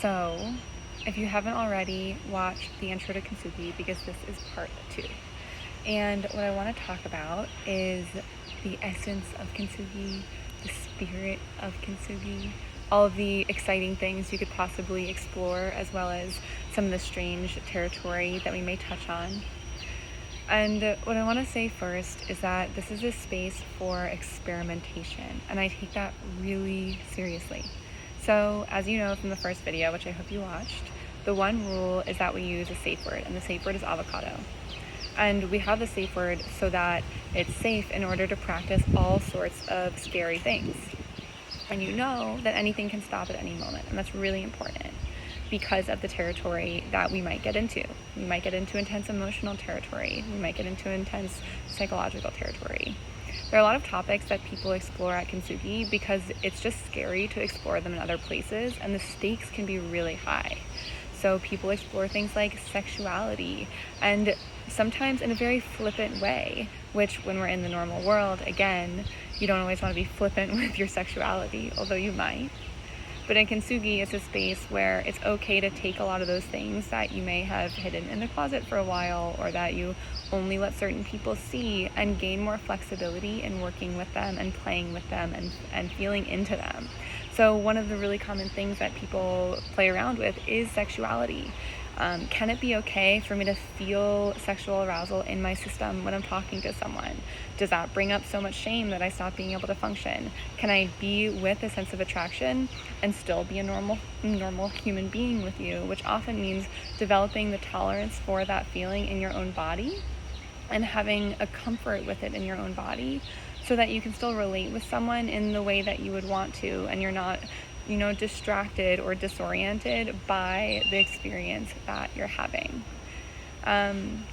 So, if you haven't already, watched the intro to Kintsugi because this is part 2. And what I want to talk about is the essence of Kintsugi, the spirit of Kintsugi, all of the exciting things you could possibly explore, as well as some of the strange territory that we may touch on. And what I want to say first is that this is a space for experimentation, and I take that really seriously. So, as you know from the first video, which I hope you watched, the one rule is that we use a safe word, and the safe word is avocado. And we have the safe word so that it's safe in order to practice all sorts of scary things. And you know that anything can stop at any moment, and that's really important because of the territory that we might get into. We might get into intense emotional territory. We might get into intense psychological territory. There are a lot of topics that people explore at Kintsugi because it's just scary to explore them in other places, and the stakes can be really high. So people explore things like sexuality, and sometimes in a very flippant way, which when we're in the normal world, again, you don't always want to be flippant with your sexuality, although you might. But in Kintsugi, it's a space where it's okay to take a lot of those things that you may have hidden in the closet for a while, or that you only let certain people see, and gain more flexibility in working with them and playing with them and feeling into them. So one of the really common things that people play around with is sexuality. Can it be okay for me to feel sexual arousal in my system when I'm talking to someone? Does that bring up so much shame that I stop being able to function? Can I be with a sense of attraction and still be a normal human being with you, which often means developing the tolerance for that feeling in your own body and having a comfort with it in your own body so that you can still relate with someone in the way that you would want to, and you're not distracted or disoriented by the experience that you're having.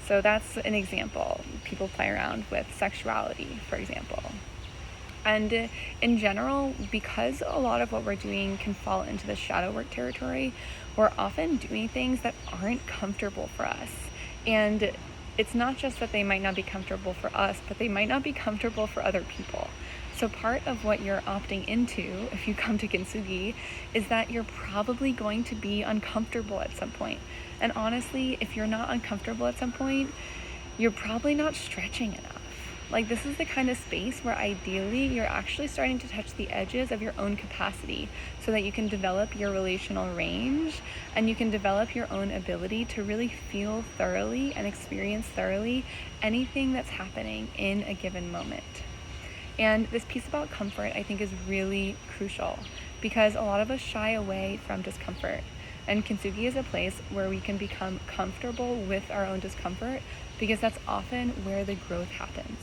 So that's an example. People play around with sexuality, for example. And in general, because a lot of what we're doing can fall into the shadow work territory, we're often doing things that aren't comfortable for us. And it's not just that they might not be comfortable for us, but they might not be comfortable for other people. So part of what you're opting into if you come to Kintsugi is that you're probably going to be uncomfortable at some point. And honestly, if you're not uncomfortable at some point, you're probably not stretching enough. Like, this is the kind of space where ideally you're actually starting to touch the edges of your own capacity so that you can develop your relational range and you can develop your own ability to really feel thoroughly and experience thoroughly anything that's happening in a given moment. And this piece about comfort, I think, is really crucial because a lot of us shy away from discomfort. And Kintsugi is a place where we can become comfortable with our own discomfort because that's often where the growth happens.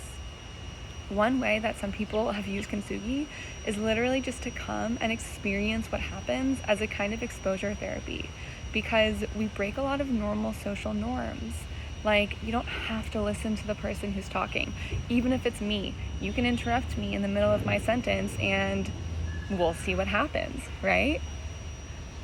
One way that some people have used Kintsugi is literally just to come and experience what happens as a kind of exposure therapy, because we break a lot of normal social norms. Like, you don't have to listen to the person who's talking. Even if it's me, you can interrupt me in the middle of my sentence and we'll see what happens, right?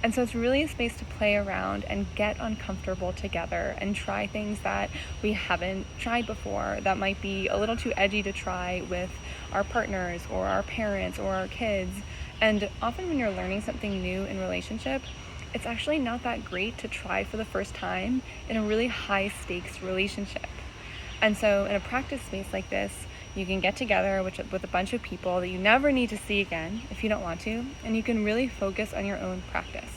And so it's really a space to play around and get uncomfortable together and try things that we haven't tried before, that might be a little too edgy to try with our partners or our parents or our kids. And often when you're learning something new in relationship, it's actually not that great to try for the first time in a really high stakes relationship. And so in a practice space like this, you can get together with a bunch of people that you never need to see again if you don't want to, and you can really focus on your own practice.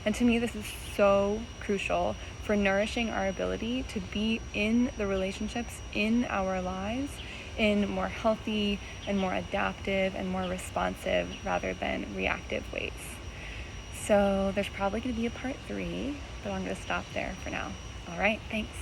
And to me, this is so crucial for nourishing our ability to be in the relationships in our lives in more healthy and more adaptive and more responsive rather than reactive ways. So there's probably going to be a part 3, but I'm going to stop there for now. All right, thanks.